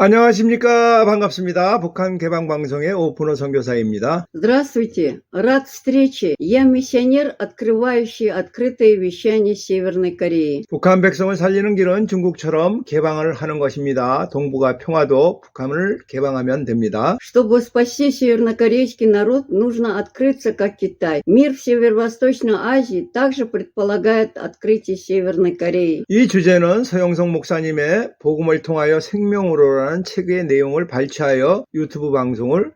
안녕하십니까. 반갑습니다. 북한 개방방송의 오픈호 선교사입니다. Здравствуйте, рад встрече. Я миссионер, открывающий открытое вещание Северной Кореи. 북한 백성을 살리는 길은 중국처럼 개방을 하는 것입니다. 동북아 평화도 북한을 개방하면 됩니다. Чтобы спасти севернокорейский народ, нужно открыться как Китай. Мир в Северо-Восточной Азии также предполагает открытие Северной Кореи. 이 주제는 서영석 목사님의 복음을 통하여 생명으로라는 책의 내용을 발췌하여 유튜브 방송을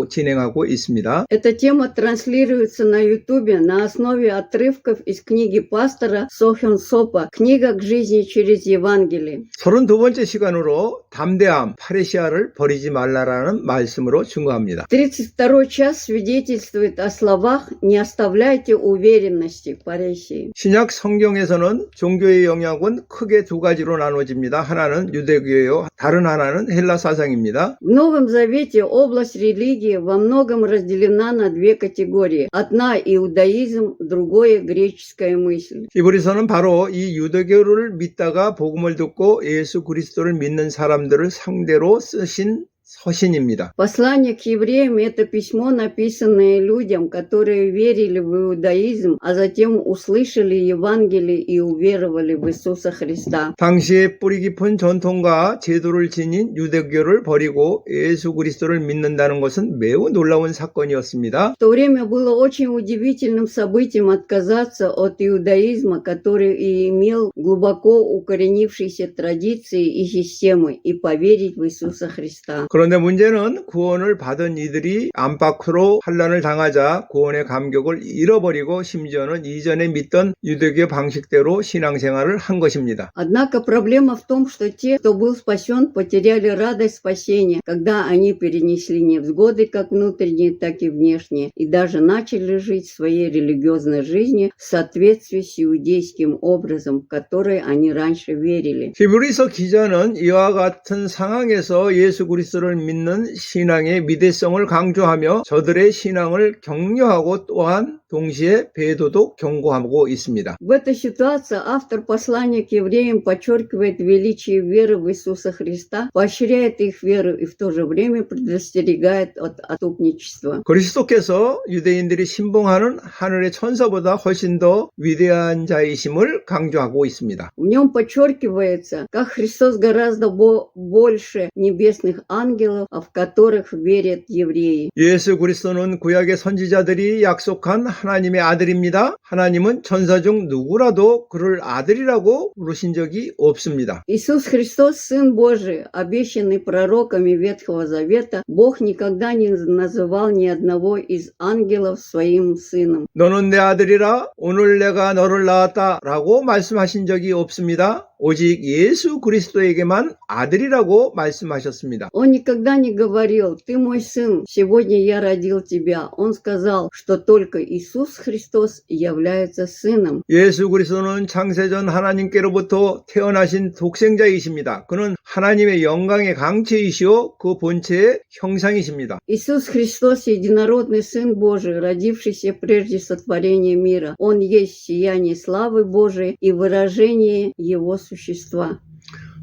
진행하고 있습니다. Эта тема транслируется на Ютубе на основе отрывков из книги пастора Со Хён Сопа «Книга к жизни через Евангелие». 32번째 시간으로 담대함, 파레시아를 버리지 말라라는 말씀으로 증거합니다. 32 час свидетельствует о словах «Не оставляйте уверенности» паресии. 신약 성경에서는 종교의 영역은 크게 두 가지로 나눠집니다. 하나는 유대교요, 다른 하나는 헬라 사상입니다. В Новом Завете область религии во многом разделена на две категории. Одна – иудаизм, другое – греческая мысль. 히브리서는 바로 이 유대교를 믿다가 복음을 듣고 예수 그리스도를 믿는 사람들을 상대로 쓰신 서신입니다. Послание к евреям – это письмо, написанное людям, которые верили в иудаизм, а затем услышали Евангелие и уверовали в Иисуса Христа. 당시의 뿌리 깊은 전통과 제도를 지닌 유대교를 버리고 예수 그리스도를 믿는다는 것은 매우 놀라운 사건이었습니다. В то время было очень удивительным событием отказаться от иудаизма, который и имел глубоко укоренившиеся традиции и системы, и поверить в Иисуса Христа. 그런데 문제는 구원을 받은 이들이 안팎으로 환난을 당하자 구원의 감격을 잃어버리고 심지어는 이전에 믿던 유대교 방식대로 신앙생활을 한 것입니다. Однако проблема в том, что те, кто был спасен, потеряли радость спасения, когда они перенесли невзгоды как внутренние, так и внешние, и даже начали жить своей религиозной жизнью в соответствии с иудейским образом, в который они раньше верили. 히브리서 기자는 이와 같은 상황에서 예수 그리스도를 믿는 신앙의 미대성을 강조하며 저들의 신앙을 격려하고 또한 동시에 배도도 경고하고 있습니다. В этой ситуации автор послания к евреям подчеркивает величие веры в Иисуса Христа, поощряет их веру и в то же время предостерегает от отступничества. 그리스도께서 유대인들이 신봉하는 하늘의 천사보다 훨씬 더 위대한 자이심을 강조하고 있습니다. В нем подчеркивается, как Христос гораздо больше небесных ангелов, в которых верят евреи. 예수 그리스도는 구약의 선지자들이 약속한 하나님의 아들입니다. 하나님은 천사 중 누구라도 그를 아들이라고 부르신 적이 없습니다. Иисус Христос, Сын Божий, обещанный пророками Ветхого Завета, Бог никогда не называл ни одного из ангелов своим сыном. 너는 내 아들이라 오늘 내가 너를 낳았다라고 말씀하신 적이 없습니다. 오직 예수 그리스도에게만 아들이라고 말씀하셨습니다. Он никогда не говорил: «Ты мой сын, сегодня я родил тебя». Он сказал, что только Иисус Христос является сыном. 예수 그리스도는 창세전 하나님께로부터 태어나신 독생자이십니다. 그는 하나님의 영광의 강체이시오 그 본체의 형상이십니다. Иисус Христос – единородный Сын Божий, родившийся прежде сотворения мира. Он есть сияние славы Божией и выражение Его существа.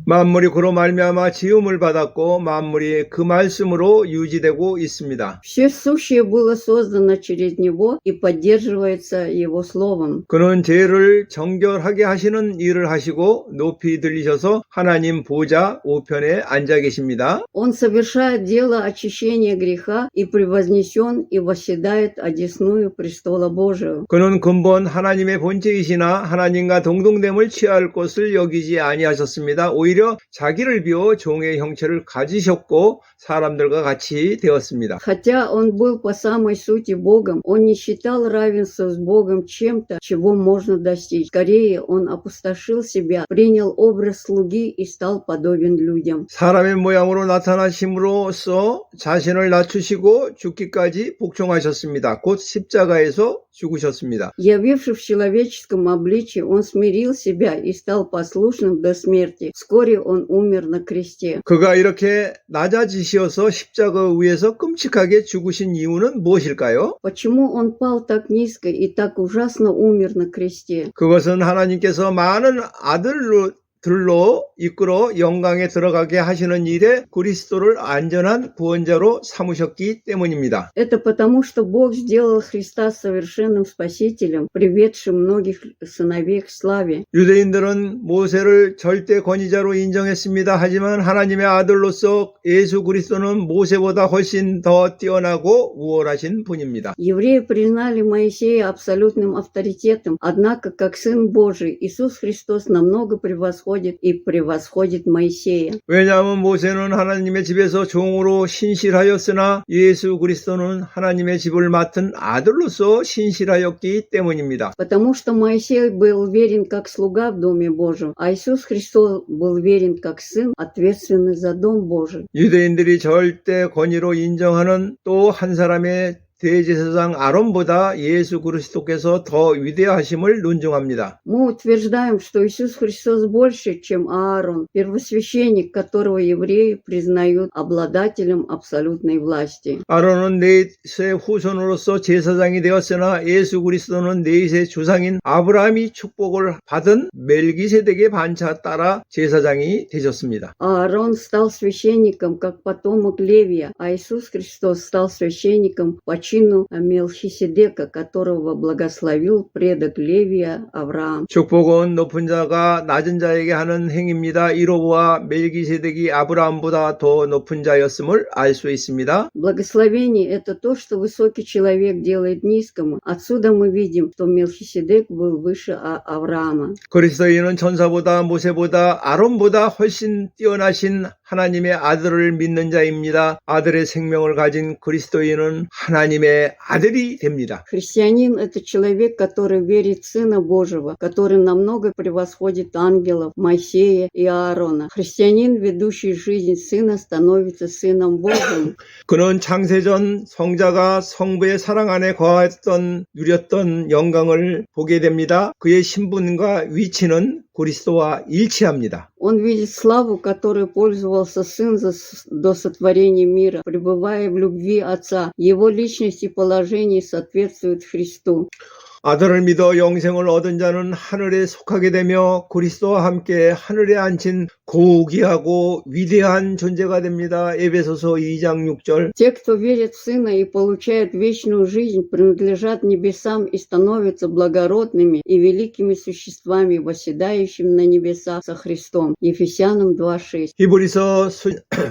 만물이 그로 말미암아 지음을 받았고 만물이 그 말씀으로 유지되고 있습니다. Все сущее было создано через Него и поддерживается Его Словом. 그는 죄를 정결하게 하시는 일을 하시고 높이 들리셔서 하나님 보좌 우편에 앉아 계십니다. Он совершает дело очищения греха и превознесен и восседает одесную престола Божию. 그는 근본 하나님의 본체이시나 하나님과 동등됨을 취할 것을 여기지 아니하셨습니다. 오히려 자기를 비워 종의 형체를 가지셨고 사람들과 같이 되었습니다. Хотя он был по самой сути Богом, он не считал равенство с Богом чем-то, чего можно достичь. Скорее, он опустошил себя, принял образ слуги и стал подобен людям. 사람의 모양으로 나타나심으로써 자신을 낮추시고 죽기까지 복종하셨습니다. 곧 십자가에서 죽으셨습니다. Явившись в человеческом обличии, он смирил себя и стал послушным до смерти. Вскоре он умер на кресте. 그가 이렇게 낮아지셔서 십자가 위에서 끔찍하게 죽으신 이유는 무엇일까요? Почему он пал так низко и так ужасно умер на кресте? 그것은 하나님께서 많은 들로 이끌어 영광에 들어가게 하시는 일에 그리스도를 안전한 구원자로 삼으셨기 때문입니다. Это потому, что Бог сделал Христа совершенным Спасителем, приведшим многих сыновей к славе. 유대인들은 모세를 절대 권위자로 인정했습니다. 하지만 하나님의 아들로서 예수 그리스도는 모세보다 훨씬 더 뛰어나고 우월하신 분입니다. Евреи признали Моисея абсолютным авторитетом, однако, как Сын Божий, Иисус Христос намного превосходит Моисея. 왜냐하면 모세는 하나님의 집에서 종으로 신실하였으나 예수 그리스도는 하나님의 집을 맡은 아들로서 신실하였기 때문입니다. Потому что Моисей был верен как слуга в Доме Божьем, а Иисус Христос был верен как Сын, ответственный за Дом Божий. 유대인들이 절대 권위로 인정하는 또 한 사람의 대제사장 아론보다 예수 그리스도께서 더 위대하심을 논증합니다. Мы утверждаем, что Иисус Христос больше, чем Аарон, первосвященник, которого евреи признают обладателем абсолютной власти. 아론은 넷의 후손으로서 제사장이 되었으나 예수 그리스도는 넷의 주상인 아브라함이 축복을 받은 멜기세덱의 반차 따라 제사장이 되셨습니다. Аарон стал священником, как потомок Левия, а Иисус Христос стал священником по чину Мелхиседека, которого благословил предок Левия Авраам. 축복은 높은 자가 낮은 자에게 하는 행위입니다. 이로 보아 멜기세덱이 아브라함보다 더 높은 자였음을 알 수 있습니다. Благословение – это то, что высокий человек делает низкому. Отсюда мы видим, что Мелхиседек был выше Авраама. 그리스도인은 천사보다 모세보다 아론보다 훨씬 뛰어나신 하나님의 아들을 믿는 자입니다. 아들의 생명을 가진 그리스도인은 하나님의 아들이 됩니다. Христианин – это человек, который верит в Сына Божьего, который намного превосходит ангелов, Моисея и Аарона. Христианин, ведущий жизнь Сына, становится Сыном Божьим. 그는 창세전 성자가 성부의 사랑 안에 거하였던 누렸던 영광을 보게 됩니다. 그의 신분과 위치는 그리스도와 일치합니다. Он видит славу, которой пользовался Сын до сотворения мира, пребывая в любви Отца. Его личность и положение соответствуют Христу. 아들을 믿어 영생을 얻은 자는 하늘에 속하게 되며 그리스도와 함께 하늘에 앉힌 고귀하고 위대한 존재가 됩니다. 에베소서 2장 6절. Те, кто верит в Сына и получают вечную жизнь, принадлежат небесам и становятся благородными и великими существами, восседающими на небесах со Христом. Ефесянам 2:6. 히브리서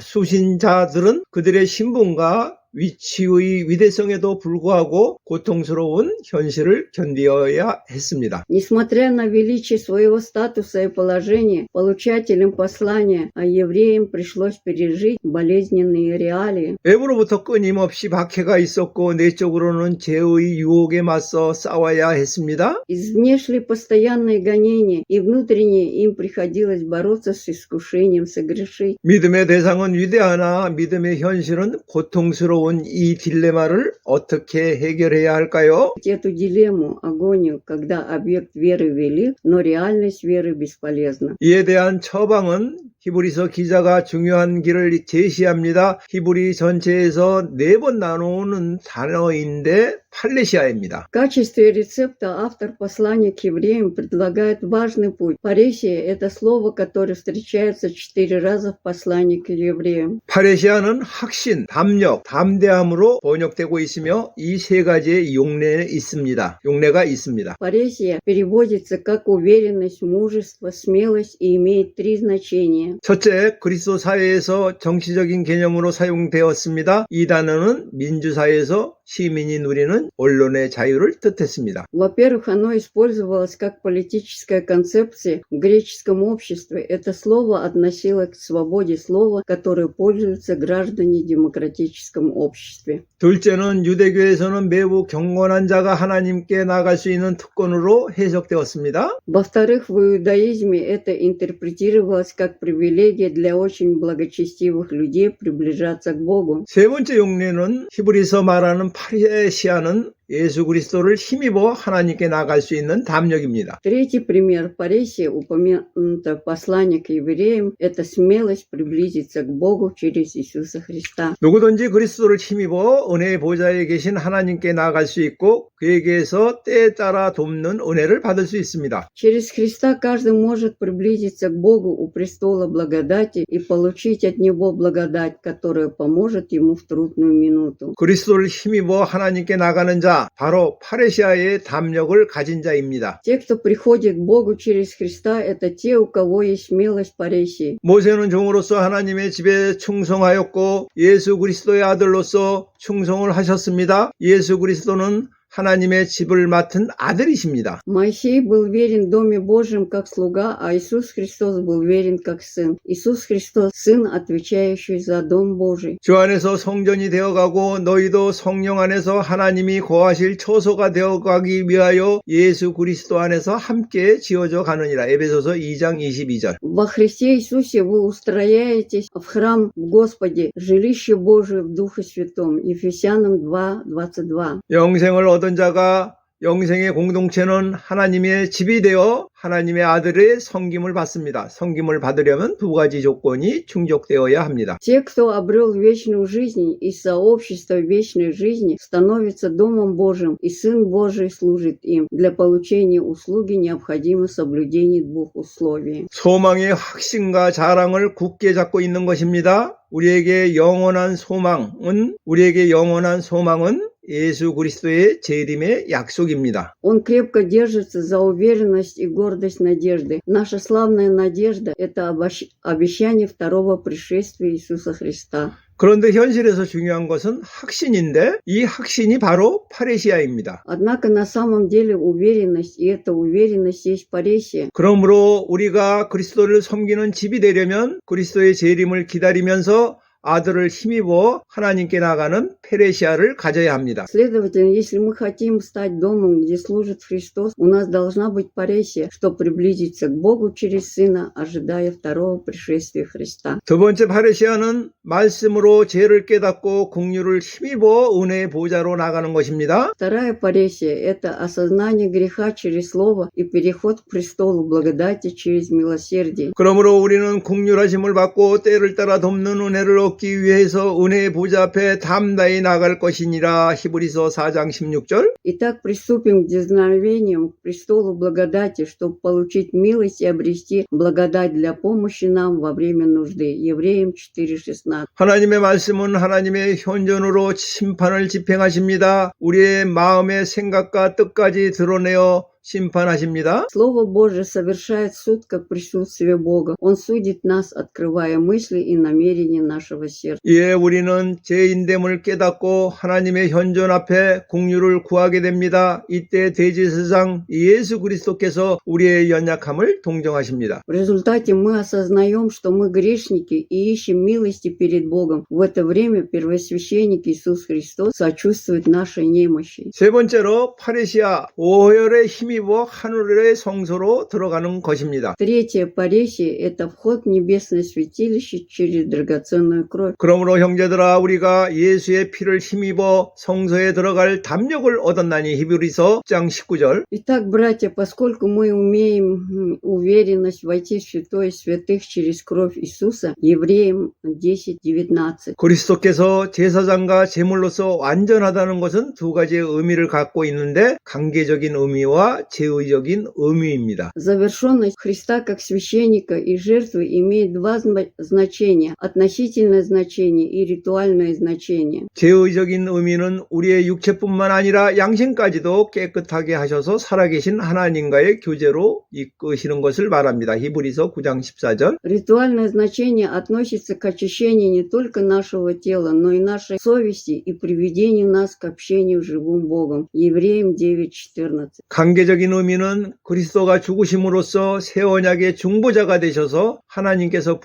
수신자들은 그들의 신분과 위치의 위대성에도 불구하고 고통스러운 현실을 견뎌야 했습니다. Несмотря на величие своего статуса и положения, получателям послания, а евреям пришлось пережить болезненные реалии. 외부로부터 끊임없이 박해가 있었고 내적으로는 죄의 유혹에 맞서 싸워야 했습니다. Извне шли постоянные гонения, и внутренне им приходилось бороться с искушением согрешить. 믿음의 대상은 위대하나 믿음의 현실은 고통스러운 이 딜레마를 어떻게 해결해야 할까요? Эту дилемму, агонию, когда объект веры велик, но реальность веры бесполезна. 이에 대한 처방은 히브리서 기자가 중요한 길을 제시합니다. 히브리 전체에서 4번 나누는 단어인데 팔레시아입니다. В качестве рецепта автор послания к евреям предлагает важный путь. Паресия – это слово, которое встречается 4 раза в послании к евреям. 파레시아는 확신, 담력, 담대함으로 번역되고 있으며 이 3가지의 용례가 있습니다. Паресия переводится как уверенность, мужество, смелость и имеет 3 значения. 첫째, 그리스도 사회에서 정치적인 개념으로 사용되었습니다. 이 단어는 민주사회에서 시민이 누리는 언론의 자유를 뜻했습니다. Во-первых, оно использовалось как политическая концепция в греческом обществе. Это слово относилось к свободе слова, которой пользуются граждане в демократическом обществе. 둘째는 유대교에서는 매우 경건한 자가 하나님께 나갈 수 있는 특권으로 해석되었습니다. Во-вторых, в иудаизме это интерпретировалось как привилегия для очень благочестивых людей приближаться к Богу. 세 번째 용례는 히브리서 말하는 파레시아는 예수 그리스도를 힘입어 하나님께 나갈 수 있는 담력입니다. Третий пример паресия, упомянуто в послании к евреям, это смелость приблизиться к Богу через Иисуса Христа. 누구든지 그리스도를 힘입어 은혜의 보좌에 계신 하나님께 나아갈 수 있고 그에게서 때에 따라 돕는 은혜를 받을 수 있습니다. Через Христа каждый может приблизиться к Богу у престола благодати и получить от Него благодать, которая поможет ему в трудную минуту. 그리스도를 힘입어 하나님께 나가는 자, 바로 파레시아의 담력을 가진 자입니다. Те, кто приходит к Богу через Христа, это те, у кого есть смелость паресии. 모세는 종으로서 하나님의 집에 충성하였고 예수 그리스도의 아들로서 충성을 하셨습니다. 예수 그리스도는 하나님의 집을 맡은 아들이십니다. Моисей был верен в Доме Божьем как слуга, а Иисус Христос был верен как сын. Иисус Христос – сын, отвечающий за Дом Божий. 주 안에서 성전이 되어가고 너희도 성령 안에서 하나님이 거하실 처소가 되어가기 위하여 예수 그리스도 안에서 함께 지어져 가느니라. 에베소서 2장 22절. Во Христе Иисусе вы устрояетесь в храм в Господе, жилище Божие в Духе Святом. Ефесянам 2:22. 영생을 얻은 자가 영생의 공동체는 하나님의 집이 되어 하나님의 아들의 섬김을 받습니다. 섬김을 받으려면 두 가지 조건이 충족되어야 합니다. Те, кто обрел вечную жизнь и сообщество вечной жизни, становятся Домом Божьим, и Сын Божий служит им. Для получения услуги необходимо соблюдение двух условий. 소망의 확신과 자랑을 굳게 잡고 있는 것입니다. 우리에게 영원한 소망은 예수 그리스도의 재림의 약속입니다. Он крепко держится за уверенность и гордость надежды. Наша славная надежда – это обещание второго пришествия Иисуса Христа. 그런데 현실에서 중요한 것은 확신인데 이 확신이 바로 파레시아입니다. Однако на самом деле уверенность, и эта уверенность есть паресия. 그러므로 우리가 그리스도를 섬기는 집이 되려면 그리스도의 재림을 기다리면서 아들을 힘입어 하나님께 나가는 페레시아를 가져야 합니다. Следовательно, если мы хотим стать домом, где служит Христос, у нас должна быть паресия, чтобы приблизиться к Богу через Сына, ожидая второго пришествия Христа. 두 번째 파레시아는 말씀으로 죄를 깨닫고 긍휼을 힘입어 은혜의 보좌로 나가는 것입니다. Вторая паресия – это осознание греха через Слово и переход к престолу благодати через милосердие. 그러므로 우리는 긍휼하심을 받고 때를 따라 돕는 은혜를 얻기 위해서 은혜의 보좌 앞에 담대히 나갈 것이니라. 히브리서 4장 16절. Итак, приступим к дерзновениям, к престолу благодати, чтобы получить милость и обрести благодать для помощи нам во время нужды. Евреям 4:16. 하나님의 말씀은 하나님의 현존으로 심판을 집행하십니다. 우리의 마음의 생각과 뜻까지 드러내어 심판하십니다. Слово Божие совершает суд как присутствие Бога. Он судит нас, открывая мысли и намерения нашего сердца. 이에 우리는 죄인됨을 깨닫고 하나님의 현존 앞에 긍휼을 구하게 됩니다. 이때 대제사장 예수 그리스도께서 우리의 연약함을 동정하십니다. В результате мы осознаем, что мы грешники и ищем милости перед Богом. В это время первосвященник Иисус Христос сочувствует нашей немощи. 세 번째로 파레시아 오혈의 힘입어 하늘의 성소로 들어가는 것입니다. Третье паресия – это вход в небесное святилище через драгоценную кровь. 그러므로 형제들아 우리가 예수의 피를 힘입어 성소에 들어갈 담력을 얻었나니 히브리서 10장 19절. Итак, братья, поскольку мы имеем уверенность войти в святое святых через кровь Иисуса, Евреям 10:19. 그리스도께서 제사장과 제물로서 완전하다는 것은 두 가지의 의미를 갖고 있는데 관계적인 의미와 제의적인 의미입니다. Завершенность Христа как священника и жертвы имеет два значения – относительное значение и ритуальное значение. 제의적인 의미는 우리의 육체뿐만 아니라 양심까지도 깨끗하게 하셔서 살아계신 하나님과의 교제로 이끄시는 것을 말합니다. 히브리서 9장 14절. Ритуальное значение относится к очищению не только нашего тела, но и нашей совести и приведению нас к общению с живым Богом. Евреям 9:14. 관계적인 의미는 그리스도가 죽으심으로써 새 언약의 중보자가 되셔서 하나님께서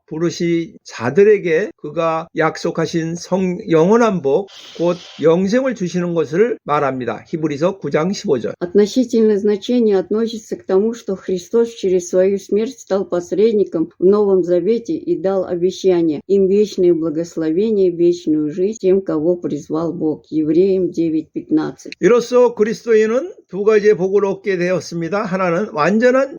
부르시 자들에게 그가 약속하신 영원한 복, 곧 영생을 주시는 것을 말합니다. 히브리서 9장 15절. Относительное значение относится к тому, что Христос через свою смерть стал посредником в Новом Завете и дал обещание им вечное благословение, вечную жизнь тем, кого призвал Бог. Евреям 9:15. 이로써 그리스도인은 두 가지의 복을 얻게 되었습니다. 하나는 완전한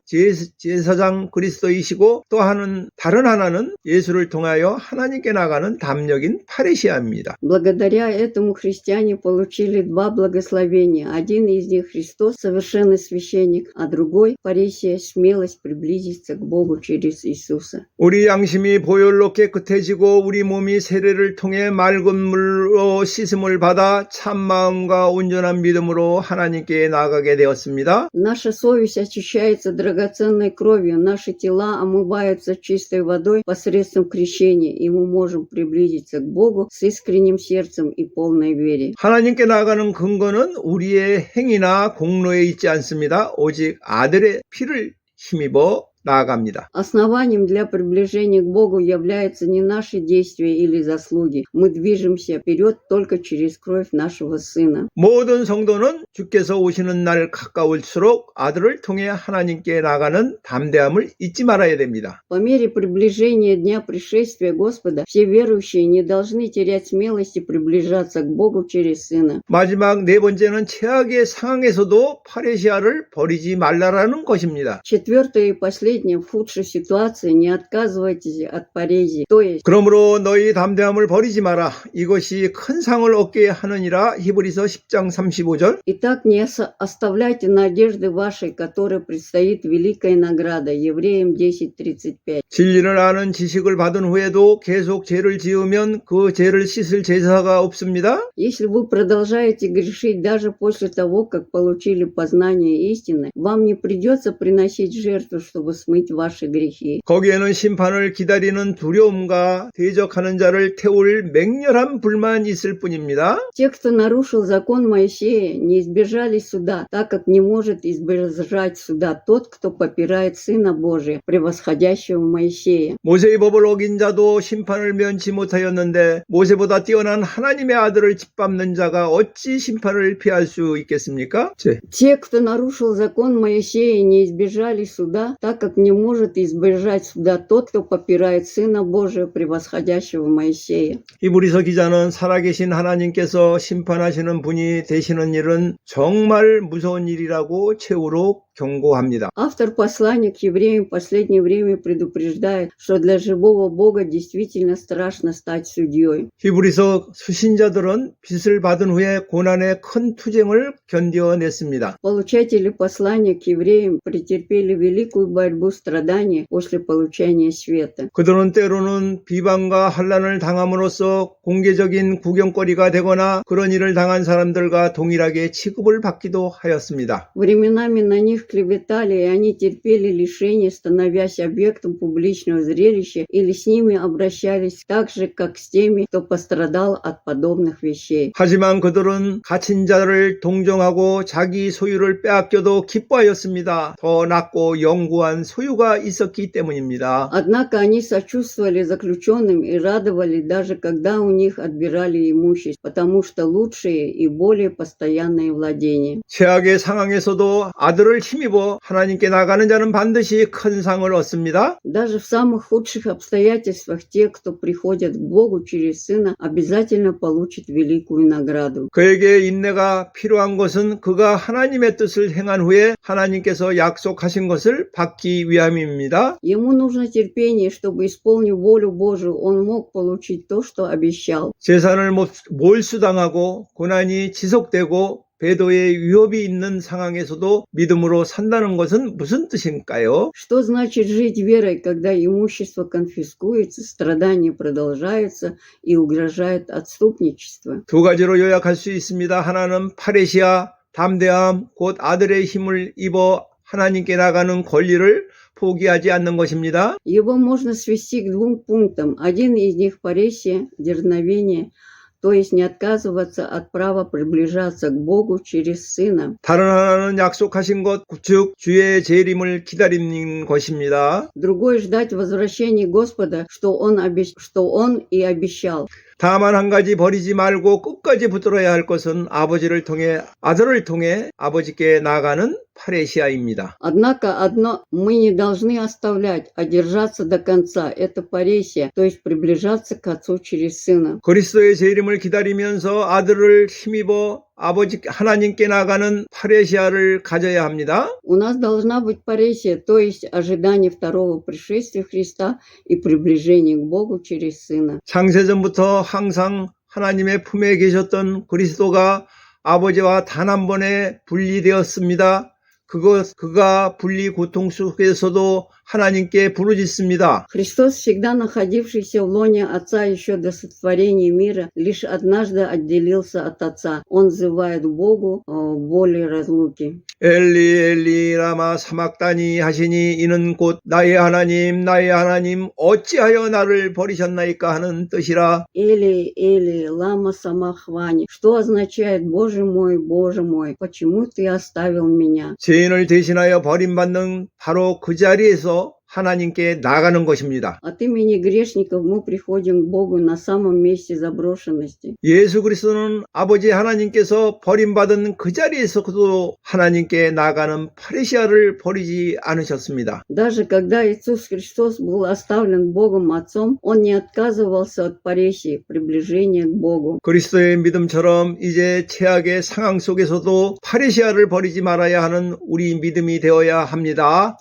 제사장 그리스도이시고 또 다른 하나는 예수를 통하여 하나님께 나가는 담력인 파리시아입니다. Благодаря этому христиане получили два благословения. Один из них Христос, совершенный священник, а другой парисия, смелость приблизиться к Богу через Иисуса. 우리 양심이 보혈로 깨끗해지고 우리 몸이 세례를 통해 맑은 물로 씻음을 받아 참 마음과 온전한 믿음으로 하나님께 나가게 되었습니다. Наша совесть очищается драгоценной кровью, наши тела омываются чистой водой посредством крещения, и мы можем приблизиться к Богу с искренним сердцем и полной верой. 하나님께 나가는 근거는 우리의 행위나 공로에 있지 않습니다. 오직 아들의 피를 힘입어 나아갑니다. Основанием для приближения к Богу являются не наши действия или заслуги. Мы движемся вперед только через кровь нашего Сына. 모든 성도는 주께서 오시는 날 가까울수록 아들을 통해 하나님께 나가는 담대함을 잊지 말아야 됩니다. По мере приближения дня пришествия Господа, все верующие не должны терять смелости приближаться к Богу через Сына. 마지막 네 번째는 최악의 상황에서도 파레시아를 버리지 말라라는 것입니다. Четвертое и последнее, в худшей ситуации не отказывайтесь от парезии, то есть 그러므로 너희 담대함을 버리지 마라. 이것이 큰 상을 얻게 하느니라. 히브리서 10장 35절. Итак, не оставляйте надежды вашей, которой предстоит великая награда. Евреям 10:35. 진리를 아는 지식을 받은 후에도 계속 죄를 지으면 그 죄를 씻을 제사가 없습니다. Если вы продолжаете грешить даже после того, как получили познание истины, вам не придется приносить жертву, чтобы смыть ваши грехи. 거기에는 심판을 기다리는 두려움과 대적하는 자를 태울 맹렬한 불만이 있을 뿐입니다. Те, кто нарушил закон Моисея, не избежали суда, так как не может избежать суда тот, кто попирает Сына Божия, превосходящего Моисея. 모세의 법을 어긴 자도 심판을 면치 못하였는데 모세보다 뛰어난 하나님의 아들을 짓밟는 자가 어찌 심판을 피할 수 있겠습니까? Те, кто нарушил закон Моисея, не избежали суда, так как не может избежать суда тот, кто попирает Сына Божия, превосходящего Моисея. 히브리서 기자는 살아계신 하나님께서 심판하시는 분이 되시는 일은 정말 무서운 일이라고 최후로 경고합니다. Автор послания к евреям в последнее время предупреждает, что для живого Бога действительно страшно стать судьей. 히브리서 수신자들은 빚을 받은 후에 고난의 큰 투쟁을 견뎌냈습니다. Получатели послания к евреям претерпели великую борьбу страдания после получения света. 그들은 때로는 비방과 환난을 당함으로써 공개적인 구경거리가 되거나 그런 일을 당한 사람들과 동일하게 취급을 받기도 하였습니다. Временами на них клеветали, и они терпели лишения, становясь объектом публичного зрелища, или с ними обращались так же, как с теми, кто пострадал от подобных вещей. 하지만 그들은 갇힌 자를 동정하고 자기 소유를 빼앗겨도 기뻐하였습니다. 더 낫고 영구한 소유가 있었기 때문입니다. Однако они сочувствовали заключенным и радовали, даже когда у них отбирали имущество, потому что лучшие и более постоянные владения. 최악의 상황에서도 아들을 힘입어 하나님께 나가는 자는 반드시 큰 상을 얻습니다. Даже в самых худших обстоятельствах те, кто приходят к Богу через Сына, обязательно получат великую награду. 그에게 인내가 필요한 것은 그가 하나님의 뜻을 행한 후에 하나님께서 약속하신 것을 받기 위함입니다. Ему нужно терпение, чтобы, исполнив волю Божию, он мог получить то, что обещал. 재산을 몰수당하고 고난이 지속되고 배도의 위협이 있는 상황에서도 믿음으로 산다는 것은 무슨 뜻일까요? Что значит жить верой, когда имущество конфискуется, страдания продолжаются и угрожает отступничество? 두 가지로 요약할 수 있습니다. 하나는 파레시아, 담대함, 곧 아들의 힘을 입어 하나님께 나가는 권리를 포기하지 않는 것입니다. Его можно свести к двум пунктам. Один из них – паресия, дерзновение. то есть не отказываться от права приближаться к Богу через Сына. 다른 하나는 약속하신 것, 즉 주의 재림을 기다리는 것입니다. Другой ждать возвращения Господа, что Он и обещал. 다만 한 가지 버리지 말고 끝까지 붙들어야 할 것은 아버지를 통해 아들을 통해 아버지께 나가는 파레시아입니다. Однако одно мы не должны оставлять, а держаться до конца. Это паресия, то есть приближаться к Отцу через Сына. 그리스도의 재림을 기다리면서 아들을 힘입어 아버지 하나님께 나가는 파레시아를 가져야 합니다. У нас должна быть паресия, то есть ожидание второго пришествия Христа и приближение к Богу через Сына. 창세전부터 항상 하나님의 품에 계셨던 그리스도가 아버지와 단 한 번에 분리되었습니다. 그가 분리 고통 속에서도 하나님께 부르짖습니다. Христос, всегда находившийся в лоне Отца еще до сотворения мира, лишь однажды отделился от Отца. Он взывает к Богу в боли разлуки. 엘리 엘리 라마 사막다니 하시니 이는 곧 나의 하나님 어찌하여 나를 버리셨나이까 하는 뜻이라. Эли, Эли, лама самахвани. Что означает Боже мой, почему ты оставил меня? 죄인을 대신하여 버림받는 바로 그 자리에서 하나님께 나가는 것입니다. От имени грешников мы приходим к Богу на самом месте заброшенности. 예수 그리스도는 아버지 하나님께서 버림받은 그 자리에서도 하나님께 나가는 파레시아를 버리지 않으셨습니다. Даже когда Иисус Христос был оставлен Богом Отцом, Он не отказывался от паресии, приближения к Богу. 그리스도의 믿음처럼 이제 최악의 상황 속에서도 파레시아를 버리지 말아야 하는 우리 믿음이 되어야 합니다.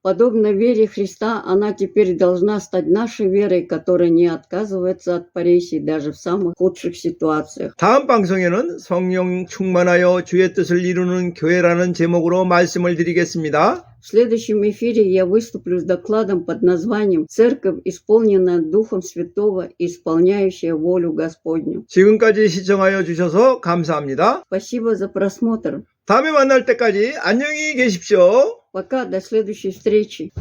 Подобно вере Христа, она теперь должна стать нашей верой, которая не отказывается от паресии даже в самых худших ситуациях. 다음 방송에는 성령 충만하여 주의 뜻을 이루는 교회라는 제목으로 말씀을 드리겠습니다. В следующем эфире я выступлю с докладом под названием «Церковь, исполненная Духом Святого и исполняющая волю Господню». 지금까지 시청하여 주셔서 감사합니다. Спасибо за просмотр. 다음에 만날 때까지 안녕히 계십시오. Пока, до следующей встречи.